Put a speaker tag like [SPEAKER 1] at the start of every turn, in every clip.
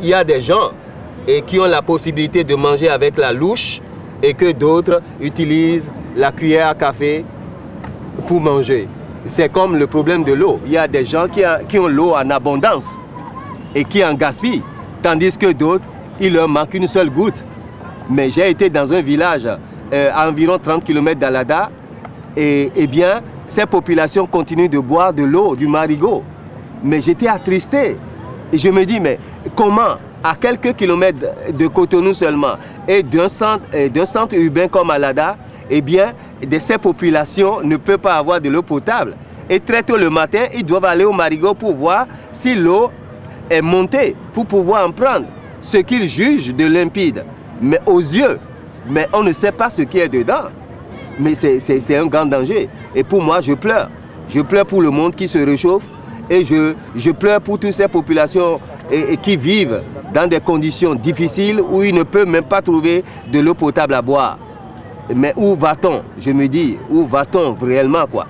[SPEAKER 1] il y a des gens qui ont la possibilité de manger avec la louche et que d'autres utilisent la cuillère à café pour manger. C'est comme le problème de l'eau. Il y a des gens qui ont l'eau en abondance et qui en gaspillent, tandis que d'autres, il leur manque une seule goutte. Mais j'ai été dans un village à environ 30 km d'Alada et bien, ces populations continuent de boire de l'eau, du marigot. Mais j'étais attristé. Et je me dis, mais comment, à quelques kilomètres de Cotonou seulement, et d'un centre urbain comme Alada, eh bien, ces populations ne peuvent pas avoir de l'eau potable. Et très tôt le matin, ils doivent aller au marigot pour voir si l'eau est montée, pour pouvoir en prendre ce qu'ils jugent de limpide, mais aux yeux. Mais on ne sait pas ce qui est dedans. Mais c'est un grand danger. Et pour moi, je pleure. Je pleure pour le monde qui se réchauffe et je pleure pour toutes ces populations qui vivent dans des conditions difficiles où ils ne peuvent même pas trouver de l'eau potable à boire. Mais où va-t-on? Je me dis, où va-t-on réellement, quoi?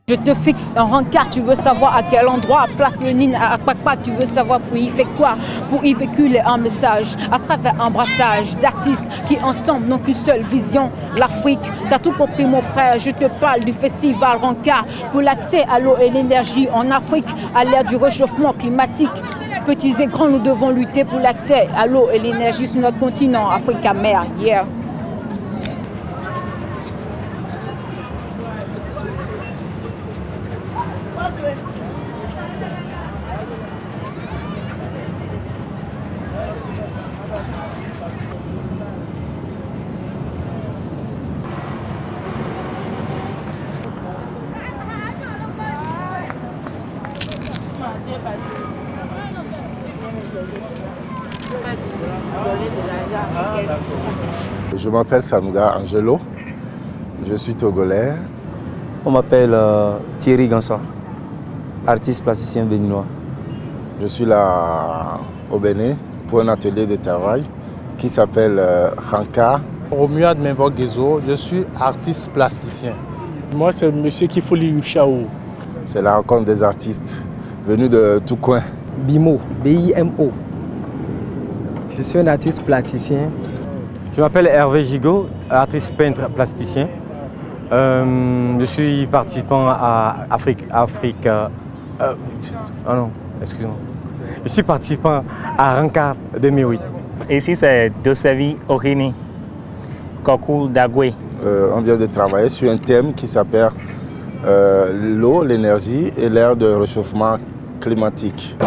[SPEAKER 2] Je te fixe un rencard, tu veux savoir à quel endroit, place le Nine à Akpakpa, tu veux savoir pour y faire quoi, pour y véhiculer un message à travers un brassage d'artistes qui ensemble n'ont qu'une seule vision, l'Afrique. T'as tout compris mon frère, je te parle du festival Rencard pour l'accès à l'eau et l'énergie en Afrique à l'ère du réchauffement climatique. Petits et grands, nous devons lutter pour l'accès à l'eau et l'énergie sur notre continent, Afrique mère. Yeah.
[SPEAKER 3] Je m'appelle Samouda Angelo, je suis togolais.
[SPEAKER 4] On m'appelle Thierry Gansa, artiste plasticien béninois.
[SPEAKER 3] Je suis là au Bénin pour un atelier de travail qui s'appelle Rencard.
[SPEAKER 5] Romuald Menvo-Gezo, je suis artiste plasticien. Moi, c'est M. Kifoli Yushao.
[SPEAKER 3] C'est la rencontre des artistes venus de tout coin.
[SPEAKER 4] Bimo, B-I-M-O. Je suis un artiste plasticien.
[SPEAKER 6] Je m'appelle Hervé Gigot, artiste peintre plasticien. Je suis participant à Je suis participant à Rencard 2008.
[SPEAKER 7] Ici, c'est Dosevi Orini, Koku Dagwe.
[SPEAKER 3] On vient de travailler sur un thème qui s'appelle l'eau, l'énergie et l'ère de réchauffement climatique.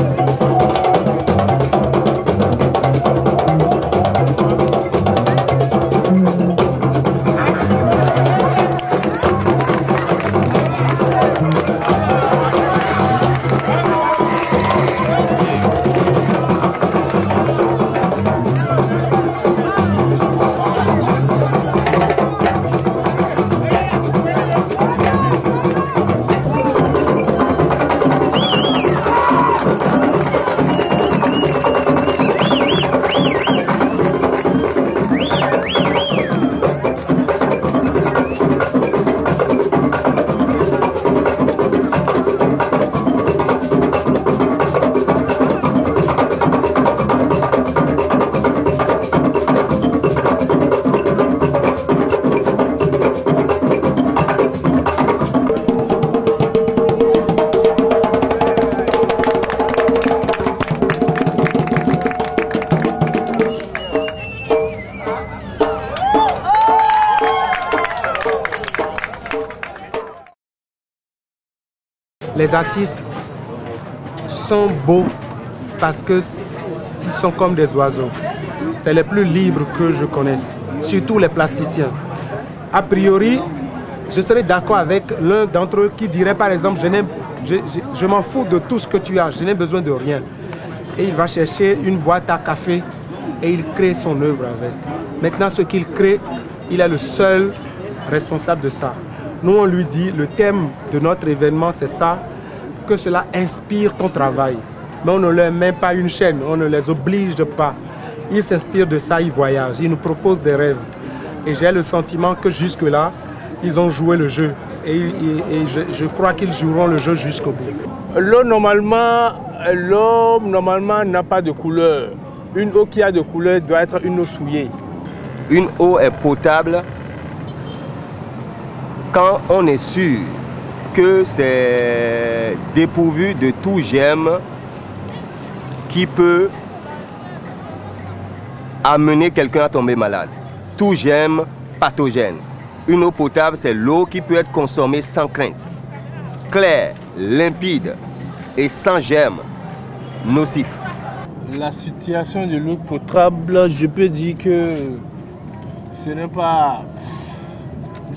[SPEAKER 8] les artistes sont beaux parce qu'ils sont comme des oiseaux. C'est les plus libres que je connaisse, surtout les plasticiens. A priori, je serais d'accord avec l'un d'entre eux qui dirait par exemple, je m'en fous de tout ce que tu as, je n'ai besoin de rien. Et il va chercher une boîte à café et il crée son œuvre avec. Maintenant, ce qu'il crée, il est le seul responsable de ça. Nous, on lui dit, le thème de notre événement, c'est ça, que cela inspire ton travail. Mais on ne leur met pas une chaîne, on ne les oblige pas. Ils s'inspirent de ça, ils voyagent, ils nous proposent des rêves. Et j'ai le sentiment que jusque-là, ils ont joué le jeu. Et je crois qu'ils joueront le jeu jusqu'au bout.
[SPEAKER 5] L'eau, normalement, n'a pas de couleur. Une eau qui a de couleur doit être une eau souillée.
[SPEAKER 1] Une eau est potable quand on est sûr que c'est dépourvu de tout germe qui peut amener quelqu'un à tomber malade. Tout germe pathogène. Une eau potable, c'est l'eau qui peut être consommée sans crainte. Claire, limpide et sans germe nocif.
[SPEAKER 5] La situation de l'eau potable, je peux dire que ce n'est pas...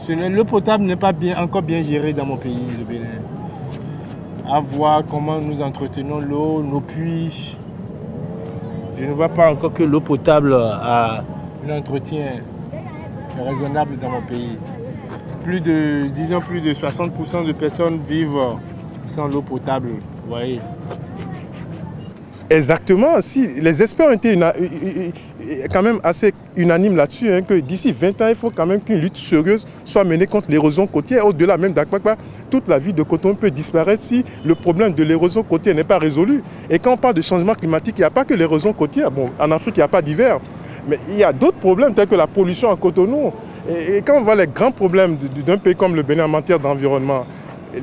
[SPEAKER 5] L'eau potable n'est pas encore bien gérée dans mon pays, le Bénin. À voir comment nous entretenons l'eau, nos puits. Je ne vois pas encore que l'eau potable a un entretien raisonnable dans mon pays. Disons plus de 60% de personnes vivent sans l'eau potable, vous voyez.
[SPEAKER 9] Exactement, si les experts ont été quand même assez unanimes là-dessus, hein, que d'ici 20 ans, il faut quand même qu'une lutte sérieuse soit menée contre l'érosion côtière. Au-delà même d'Akpakpa, toute la ville de Cotonou peut disparaître si le problème de l'érosion côtière n'est pas résolu. Et quand on parle de changement climatique, il n'y a pas que l'érosion côtière. Bon, en Afrique, il n'y a pas d'hiver, mais il y a d'autres problèmes tels que la pollution à Cotonou. Et quand on voit les grands problèmes d'un pays comme le Bénin en matière d'environnement,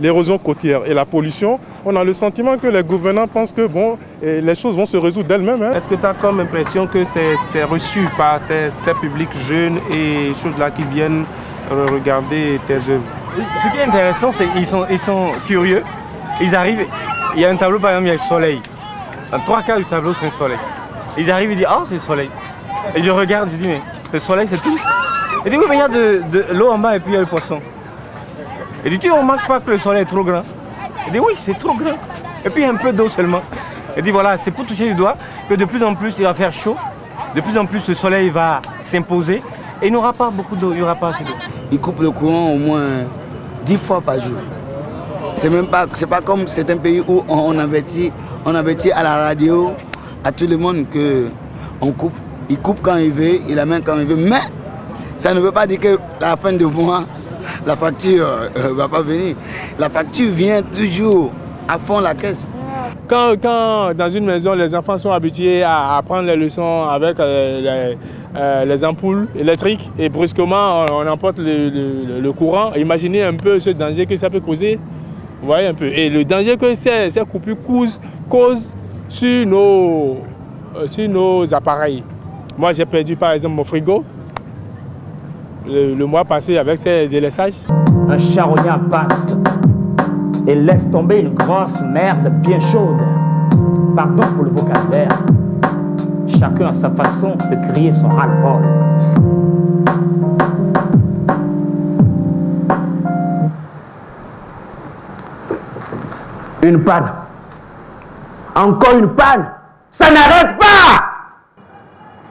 [SPEAKER 9] l'érosion côtière et la pollution, on a le sentiment que les gouvernants pensent que bon, les choses vont se résoudre d'elles-mêmes. Hein.
[SPEAKER 8] Est-ce que tu as comme l'impression que c'est reçu par ces publics jeunes et choses-là qui viennent regarder tes œuvres?
[SPEAKER 6] Ce qui est intéressant, c'est qu'ils sont curieux. Ils arrivent, il y a un tableau, par exemple, il y a le soleil. En 3/4 du tableau, c'est un soleil. Ils arrivent, ils disent, ah, c'est le soleil. Et je regarde, je dis, mais le soleil, c'est tout. Ils disent, oui, mais il y a de l'eau en bas et puis il y a le poisson. Et dit, tu ne remarques pas que le soleil est trop grand? Il dit, oui, c'est trop grand. Et puis il y a un peu d'eau seulement. Il dit, voilà, c'est pour toucher du doigt que de plus en plus il va faire chaud. De plus en plus le soleil va s'imposer. Et il n'y aura pas beaucoup d'eau, il n'y aura pas assez d'eau.
[SPEAKER 10] Il coupe le courant au moins 10 fois par jour. C'est pas comme certains pays où on avertit à la radio, à tout le monde qu'on coupe. Il coupe quand il veut, il amène quand il veut. Mais ça ne veut pas dire qu'à la fin de mois, la facture ne va pas venir. La facture vient toujours à fond la caisse.
[SPEAKER 5] Quand dans une maison, les enfants sont habitués à prendre les leçons avec les ampoules électriques et brusquement on emporte le courant, imaginez un peu ce danger que ça peut causer. Vous voyez un peu. Et le danger que ces coupures causent sur nos appareils. Moi j'ai perdu par exemple mon frigo le mois passé avec ces délaissages.
[SPEAKER 11] Un charognard passe et laisse tomber une grosse merde bien chaude. Pardon pour le vocabulaire. Chacun a sa façon de crier son ras-le-bol. Une panne. Encore une panne. Ça n'arrête pas!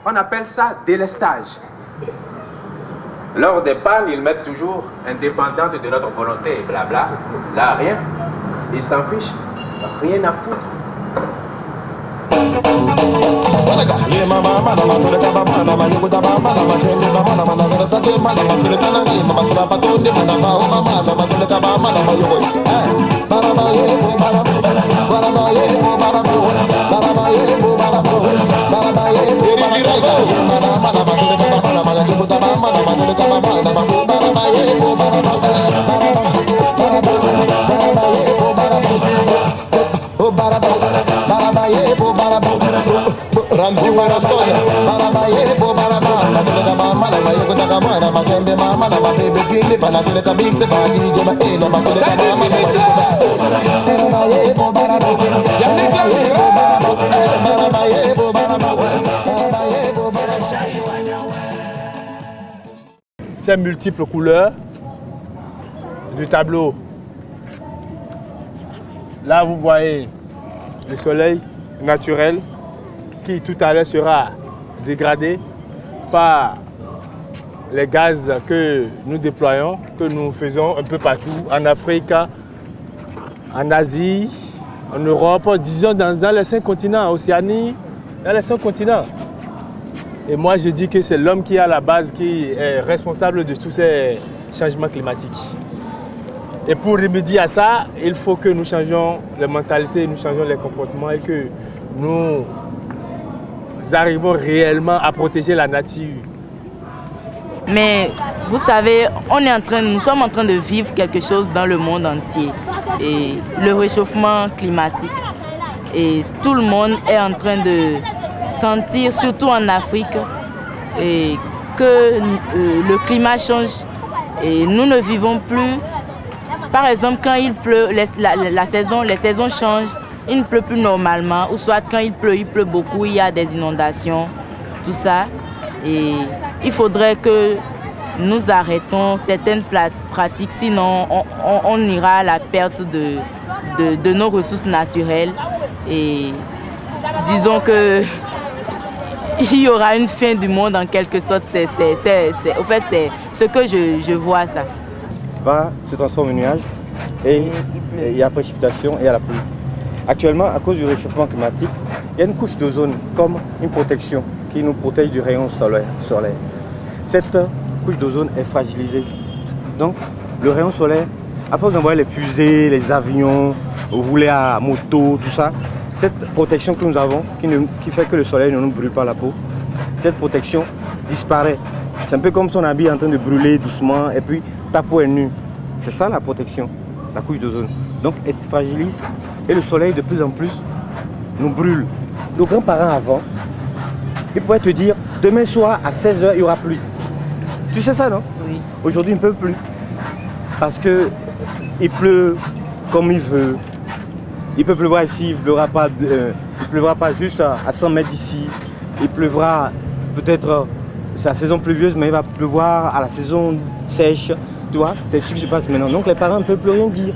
[SPEAKER 12] On appelle ça délestage. Lors des pannes, ils mettent toujours indépendante de notre volonté et blabla. Là, rien. Ils s'en fichent. Rien à foutre.
[SPEAKER 13] Ramzi Warasona, Barabaye, Bobaraba,
[SPEAKER 5] Ces multiples couleurs du tableau. Là, vous voyez le soleil naturel qui tout à l'heure sera dégradé par les gaz que nous déployons, que nous faisons un peu partout, en Afrique, en Asie, en Europe, disons dans les 5 continents, Océanie, dans les 5 continents. Et moi, je dis que c'est l'homme qui est à la base, qui est responsable de tous ces changements climatiques. Et pour remédier à ça, il faut que nous changions les mentalités, nous changions les comportements et que nous arrivons réellement à protéger la nature.
[SPEAKER 13] Mais vous savez, nous sommes en train de vivre quelque chose dans le monde entier. Et le réchauffement climatique. Et tout le monde est en train de sentir, surtout en Afrique, et que le climat change. Et nous ne vivons plus. Par exemple, quand il pleut, les saisons changent. Il ne pleut plus normalement. Ou soit quand il pleut beaucoup, il y a des inondations, tout ça. Et il faudrait que nous arrêtons certaines pratiques, sinon on ira à la perte de nos ressources naturelles. Et disons que il y aura une fin du monde en quelque sorte. Au fait, c'est ce que je vois ça.
[SPEAKER 6] Va se transforme en nuage et il y a précipitation et il y a la pluie. Actuellement, à cause du réchauffement climatique, il y a une couche d'ozone comme une protection qui nous protège du rayon solaire. Cette couche d'ozone est fragilisée. Donc, le rayon solaire, à force d'envoyer les fusées, les avions, rouler à moto, tout ça, cette protection que nous avons, qui fait que le soleil ne nous brûle pas la peau, cette protection disparaît. C'est un peu comme son habit est en train de brûler doucement et puis ta peau est nue. C'est ça la protection, la couche d'ozone. Donc, elle se fragilise et le soleil de plus en plus nous brûle. Nos grands-parents avant, ils pouvaient te dire, demain soir à 16 h, il y aura pluie. Tu sais ça, non?
[SPEAKER 13] Oui.
[SPEAKER 6] Aujourd'hui, il ne peut plus. Parce qu'il pleut comme il veut. Il peut pleuvoir ici, il ne pleuvra pas juste à 100 mètres d'ici. Il pleuvra peut-être, c'est la saison pluvieuse, mais il va pleuvoir à la saison sèche. Tu vois, c'est ce qui se passe maintenant. Donc les parents ne peuvent plus rien dire.